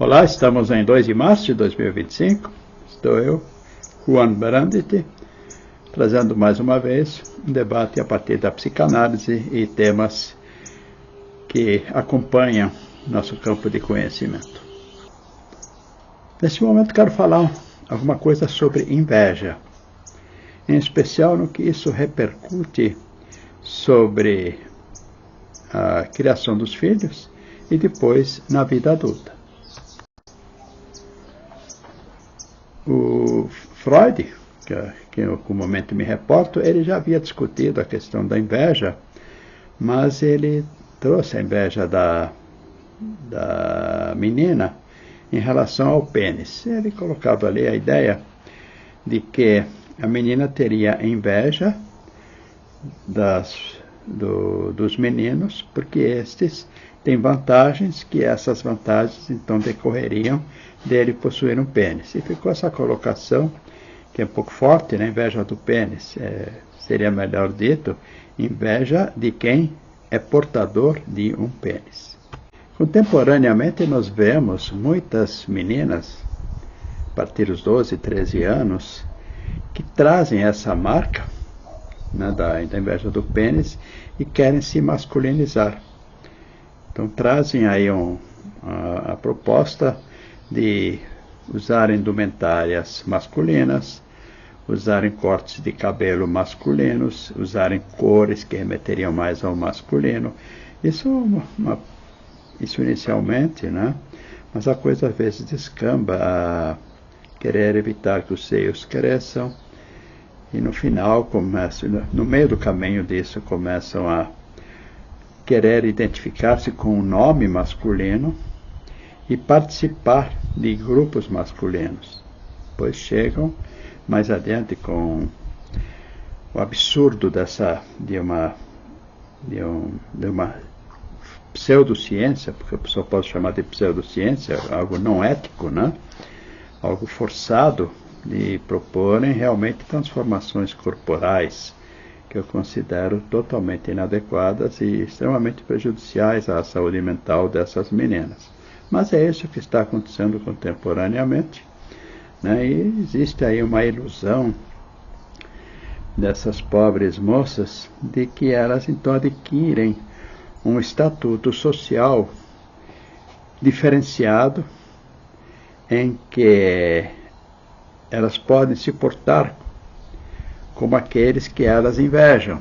Olá, estamos em 2 de março de 2025. Estou eu, Juan Brandt, trazendo mais uma vez um debate a partir da psicanálise e temas que acompanham nosso campo de conhecimento. Neste momento quero falar alguma coisa sobre inveja, em especial no que isso repercute sobre a criação dos filhos e depois na vida adulta. O Freud, que eu comumente me reporto, ele já havia discutido a questão da inveja, mas ele trouxe a inveja da menina em relação ao pênis. Ele colocava ali a ideia de que a menina teria inveja dos meninos, porque estes têm vantagens, que essas vantagens então decorreriam dele possuir um pênis. E ficou essa colocação, que é um pouco forte, né? Inveja do pênis. Seria melhor dito, inveja de quem é portador de um pênis. Contemporaneamente nós vemos muitas meninas, a partir dos 12, 13 anos, que trazem essa marca, né, da inveja do pênis e querem se masculinizar. Então trazem aí a proposta de usarem indumentárias masculinas, usarem cortes de cabelo masculinos, usarem cores que remeteriam mais ao masculino. Isso inicialmente, né? Mas a coisa às vezes descamba a querer evitar que os seios cresçam e no final, no meio do caminho disso, começam a querer identificar-se com um nome masculino e participar de grupos masculinos. Depois chegam mais adiante com o absurdo de uma pseudociência, porque a pessoa pode chamar de pseudociência, algo não ético, né? Algo forçado, de proporem realmente transformações corporais que eu considero totalmente inadequadas e extremamente prejudiciais à saúde mental dessas meninas. Mas é isso que está acontecendo contemporaneamente, né? E existe aí uma ilusão dessas pobres moças de que elas então adquirem um estatuto social diferenciado em que elas podem se portar como aqueles que elas invejam.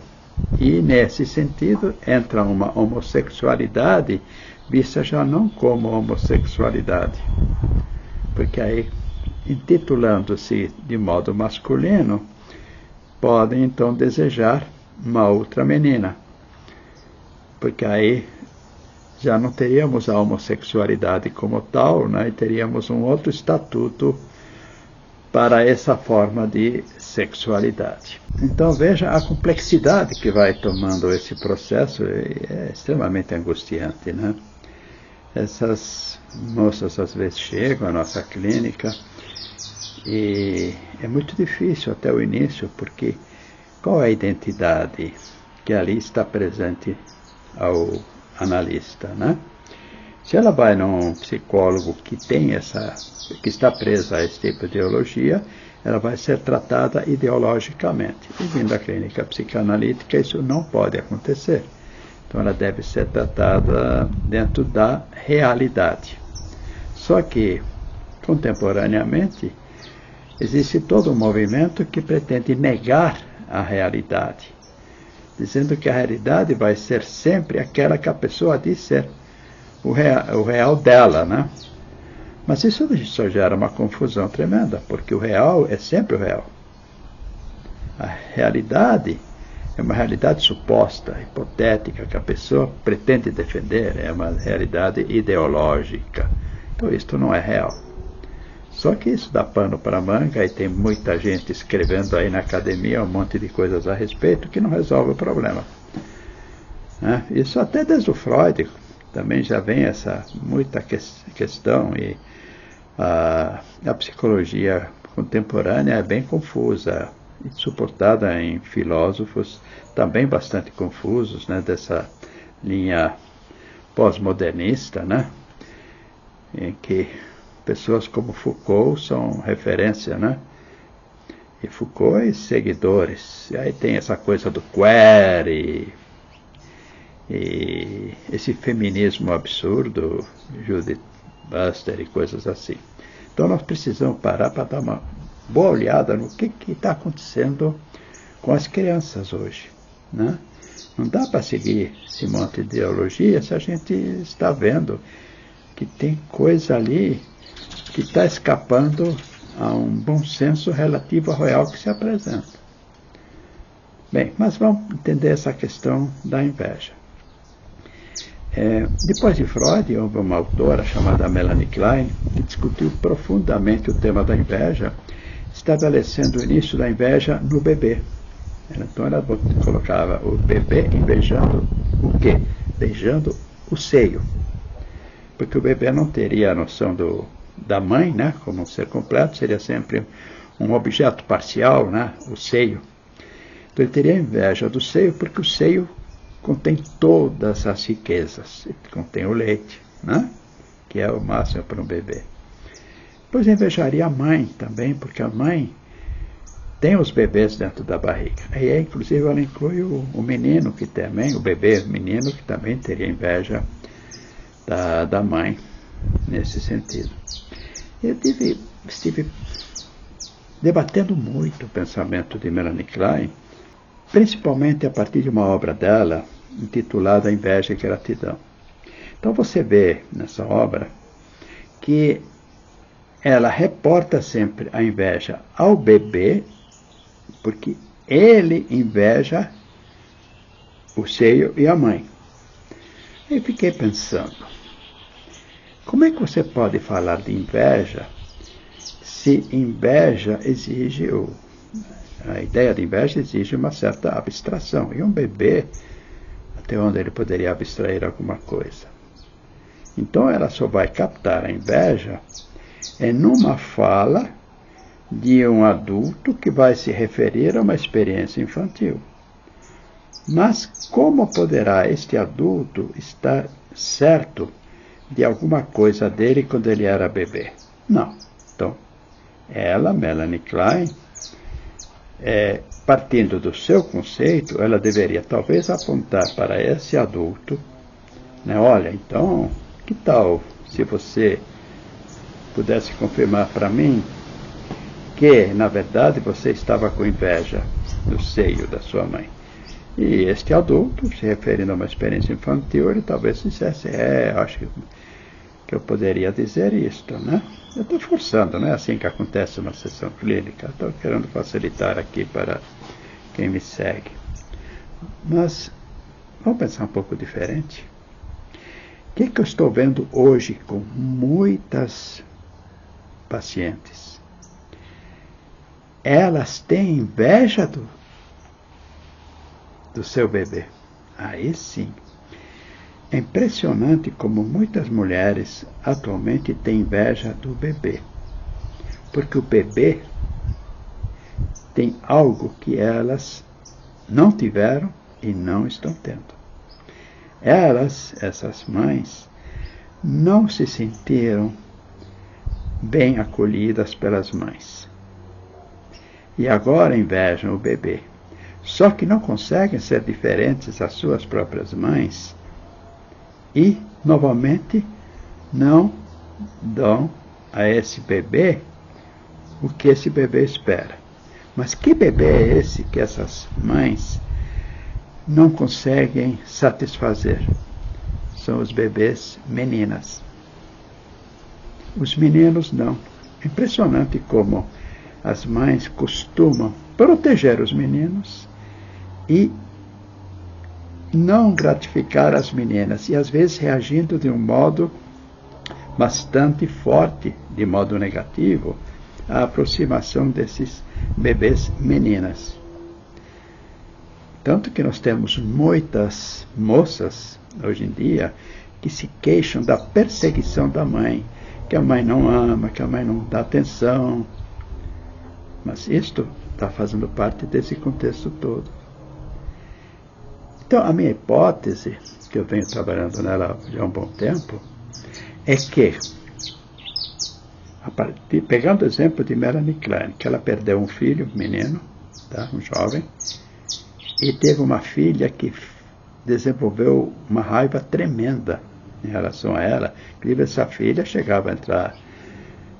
E, nesse sentido, entra uma homossexualidade vista já não como homossexualidade. Porque aí, intitulando-se de modo masculino, podem então desejar uma outra menina. Porque aí já não teríamos a homossexualidade como tal, né? E teríamos um outro estatuto para essa forma de sexualidade. Então veja a complexidade que vai tomando esse processo, é extremamente angustiante, né? Essas moças às vezes chegam à nossa clínica e é muito difícil até o início, porque qual é a identidade que ali está presente ao analista, né? Se ela vai num psicólogo que está presa a esse tipo de ideologia, ela vai ser tratada ideologicamente. E vindo da clínica psicanalítica, isso não pode acontecer. Então ela deve ser tratada dentro da realidade. Só que, contemporaneamente, existe todo um movimento que pretende negar a realidade, dizendo que a realidade vai ser sempre aquela que a pessoa diz ser o real dela, né? Mas isso só gera uma confusão tremenda, porque o real é sempre o real. A realidade é uma realidade suposta, hipotética, que a pessoa pretende defender, é uma realidade ideológica. Então isto não é real. Só que isso dá pano para manga e tem muita gente escrevendo aí na academia um monte de coisas a respeito que não resolve o problema. Isso até desde o Freud também já vem essa muita questão, e a psicologia contemporânea é bem confusa, suportada em filósofos também bastante confusos, né, dessa linha pós-modernista, né? em que pessoas como Foucault são referência, né? E Foucault e seguidores. E aí tem essa coisa do queer e esse feminismo absurdo, Judith Butler e coisas assim. Então nós precisamos parar para dar uma boa olhada no que está acontecendo com as crianças hoje, né? Não dá para seguir esse monte de ideologia se a gente está vendo que tem coisa ali que está escapando a um bom senso relativo ao real que se apresenta. Bem, mas vamos entender essa questão da inveja. Depois de Freud, houve uma autora chamada Melanie Klein que discutiu profundamente o tema da inveja, estabelecendo o início da inveja no bebê. Então ela colocava o bebê invejando o quê? Beijando o seio. Porque o bebê não teria a noção da mãe, né, como um ser completo, seria sempre um objeto parcial, né, o seio. Então ele teria inveja do seio porque o seio contém todas as riquezas. Contém o leite, né, que é o máximo para um bebê. Depois invejaria a mãe também, porque a mãe tem os bebês dentro da barriga. Aí, inclusive, ela inclui o menino que também, o bebê menino que também teria inveja da mãe, nesse sentido. Eu estive debatendo muito o pensamento de Melanie Klein, principalmente a partir de uma obra dela, intitulada Inveja e Gratidão. Então você vê nessa obra que ela reporta sempre a inveja ao bebê, porque ele inveja o seio e a mãe. Eu fiquei pensando, como é que você pode falar de inveja se inveja exige, a ideia de inveja exige uma certa abstração, e um bebê, até onde ele poderia abstrair alguma coisa? Então ela só vai captar a inveja numa fala de um adulto que vai se referir a uma experiência infantil. Mas como poderá este adulto estar certo de alguma coisa dele quando ele era bebê? Não. Então, ela, Melanie Klein, partindo do seu conceito, ela deveria talvez apontar para esse adulto, né, olha, então, que tal se você pudesse confirmar para mim que, na verdade, você estava com inveja do seio da sua mãe? E este adulto, se referindo a uma experiência infantil, ele talvez dissesse, acho que eu poderia dizer isto, né? Eu estou forçando, não é assim que acontece uma sessão clínica. Estou querendo facilitar aqui para quem me segue. Mas vamos pensar um pouco diferente. O que eu estou vendo hoje com muitas pacientes? Elas têm inveja do seu bebê. Aí sim. É impressionante como muitas mulheres atualmente têm inveja do bebê. Porque o bebê tem algo que elas não tiveram e não estão tendo. Elas, essas mães, não se sentiram bem acolhidas pelas mães. E agora invejam o bebê. Só que não conseguem ser diferentes das suas próprias mães e, novamente, não dão a esse bebê o que esse bebê espera. Mas que bebê é esse que essas mães não conseguem satisfazer? São os bebês meninas. Os meninos não. É impressionante como as mães costumam proteger os meninos e não gratificar as meninas, e às vezes reagindo de um modo bastante forte, de modo negativo, à aproximação desses bebês meninas. Tanto que nós temos muitas moças, hoje em dia, que se queixam da perseguição da mãe, que a mãe não ama, que a mãe não dá atenção. Mas isto está fazendo parte desse contexto todo. Então, a minha hipótese, que eu venho trabalhando nela já há um bom tempo, é que pegando o exemplo de Melanie Klein, que ela perdeu um filho, um menino, tá, um jovem, e teve uma filha que desenvolveu uma raiva tremenda em relação a ela. Inclusive, essa filha chegava a entrar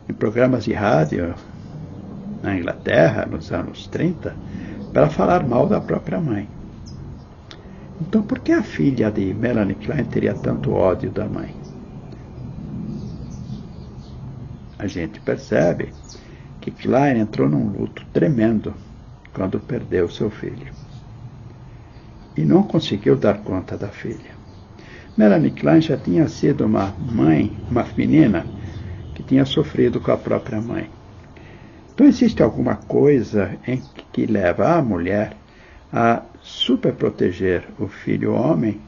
em programas de rádio na Inglaterra, nos anos 30, para falar mal da própria mãe. Então, por que a filha de Melanie Klein teria tanto ódio da mãe? A gente percebe que Klein entrou num luto tremendo quando perdeu seu filho. E não conseguiu dar conta da filha. Melanie Klein já tinha sido uma mãe, uma menina, que tinha sofrido com a própria mãe. Então existe alguma coisa que leva a mulher a superproteger o filho homem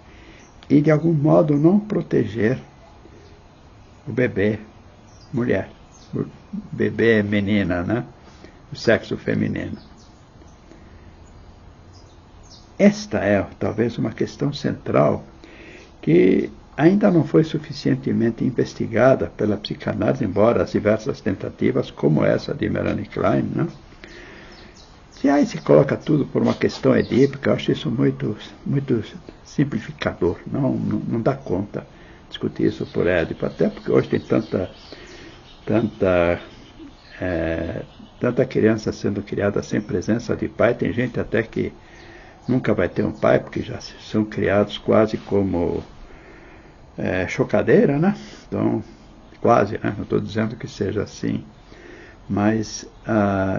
e de algum modo não proteger o bebê mulher. O bebê menina, né? O sexo feminino. Esta é talvez uma questão central que ainda não foi suficientemente investigada pela psicanálise, embora as diversas tentativas, como essa de Melanie Klein, né? E aí se coloca tudo por uma questão edípica, eu acho isso muito simplificador, não dá conta discutir isso por Édipo, até porque hoje tem tanta criança sendo criada sem presença de pai, tem gente até que nunca vai ter um pai, porque já são criados quase como chocadeira, né? Então, quase, né? Não estou dizendo que seja assim, mas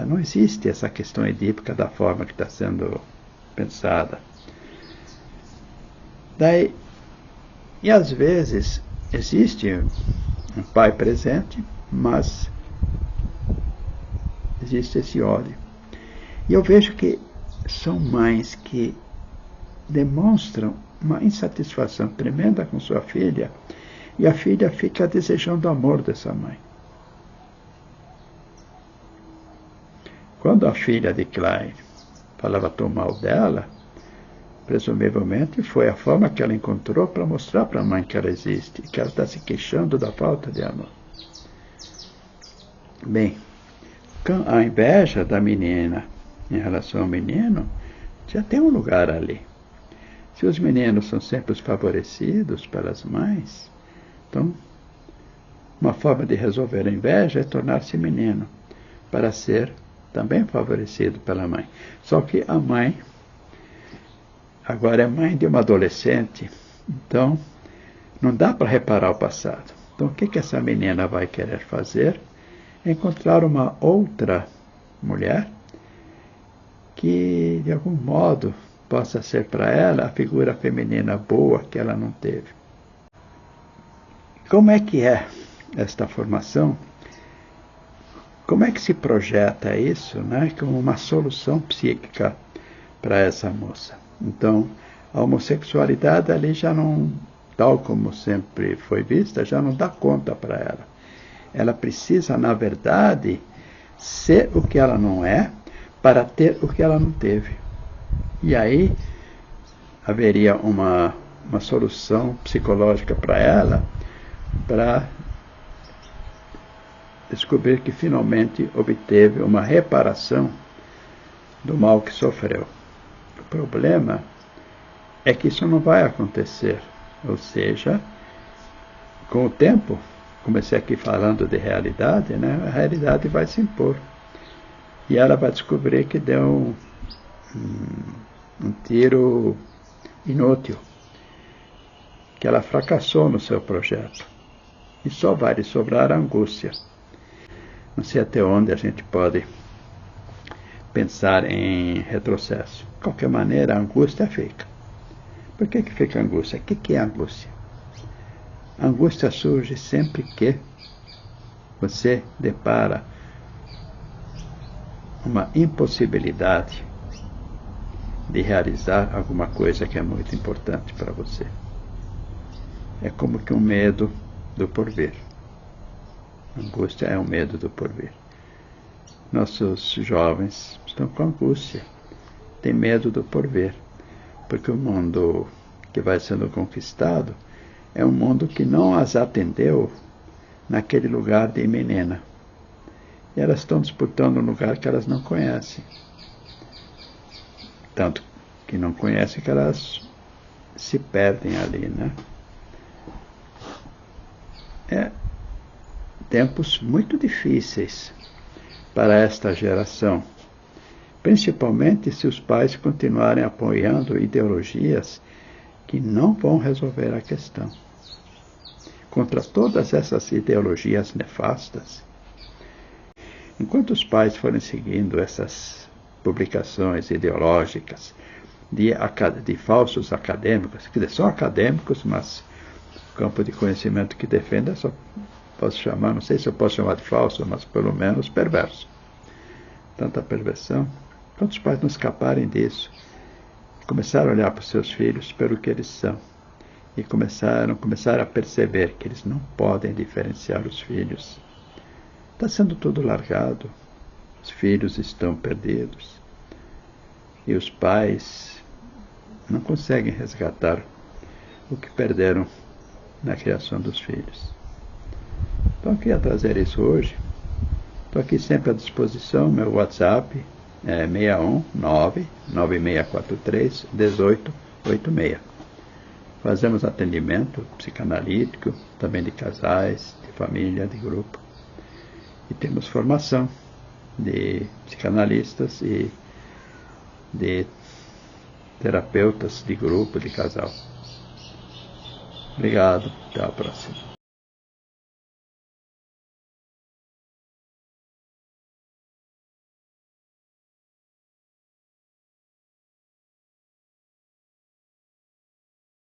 não existe essa questão edípica da forma que está sendo pensada. E às vezes existe um pai presente, mas existe esse ódio. E eu vejo que são mães que demonstram uma insatisfação tremenda com sua filha, e a filha fica desejando o amor dessa mãe. Quando a filha de Klein falava tão mal dela, presumivelmente foi a forma que ela encontrou para mostrar para a mãe que ela existe, que ela está se queixando da falta de amor. Bem, a inveja da menina em relação ao menino já tem um lugar ali. Se os meninos são sempre os favorecidos pelas mães, então uma forma de resolver a inveja é tornar-se menino, para ser também favorecido pela mãe. Só que a mãe agora é mãe de uma adolescente, então não dá para reparar o passado. Então o que essa menina vai querer fazer? Encontrar uma outra mulher que, de algum modo, possa ser para ela a figura feminina boa que ela não teve. Como é que é esta formação? Como é que se projeta isso, né, como uma solução psíquica para essa moça? Então, a homossexualidade ali já não, tal como sempre foi vista, já não dá conta para ela. Ela precisa, na verdade, ser o que ela não é para ter o que ela não teve. E aí haveria uma solução psicológica para ela, para descobrir que finalmente obteve uma reparação do mal que sofreu. O problema é que isso não vai acontecer. Ou seja, com o tempo, comecei aqui falando de realidade, né? A realidade vai se impor. E ela vai descobrir que deu um tiro inútil, que ela fracassou no seu projeto. E só vai lhe sobrar a angústia. Não sei até onde a gente pode pensar em retrocesso. De qualquer maneira, a angústia fica. Por que fica a angústia? O que é a angústia? A angústia surge sempre que você depara uma impossibilidade de realizar alguma coisa que é muito importante para você. É como que um medo do porvir. Angústia é o medo do porvir. Nossos jovens estão com angústia, têm medo do porvir, porque o mundo que vai sendo conquistado é um mundo que não as atendeu naquele lugar de menina. e elas estão disputando um lugar que elas não conhecem. Tanto que não conhecem que elas se perdem ali, né? Tempos muito difíceis para esta geração, principalmente se os pais continuarem apoiando ideologias que não vão resolver a questão. Contra todas essas ideologias nefastas, enquanto os pais forem seguindo essas publicações ideológicas de falsos acadêmicos, que são acadêmicos, mas o campo de conhecimento que defendem só posso chamar, não sei se eu posso chamar de falso, mas pelo menos perverso. Tanta perversão. Quando os pais não escaparem disso, começaram a olhar para os seus filhos pelo que eles são, e começaram a perceber que eles não podem diferenciar os filhos. Está sendo tudo largado, os filhos estão perdidos, e os pais não conseguem resgatar o que perderam na criação dos filhos. Então, eu queria trazer isso hoje. Estou aqui sempre à disposição. Meu WhatsApp é 619-9643-1886. Fazemos atendimento psicanalítico, também de casais, de família, de grupo. E temos formação de psicanalistas e de terapeutas de grupo, de casal. Obrigado. Até a próxima.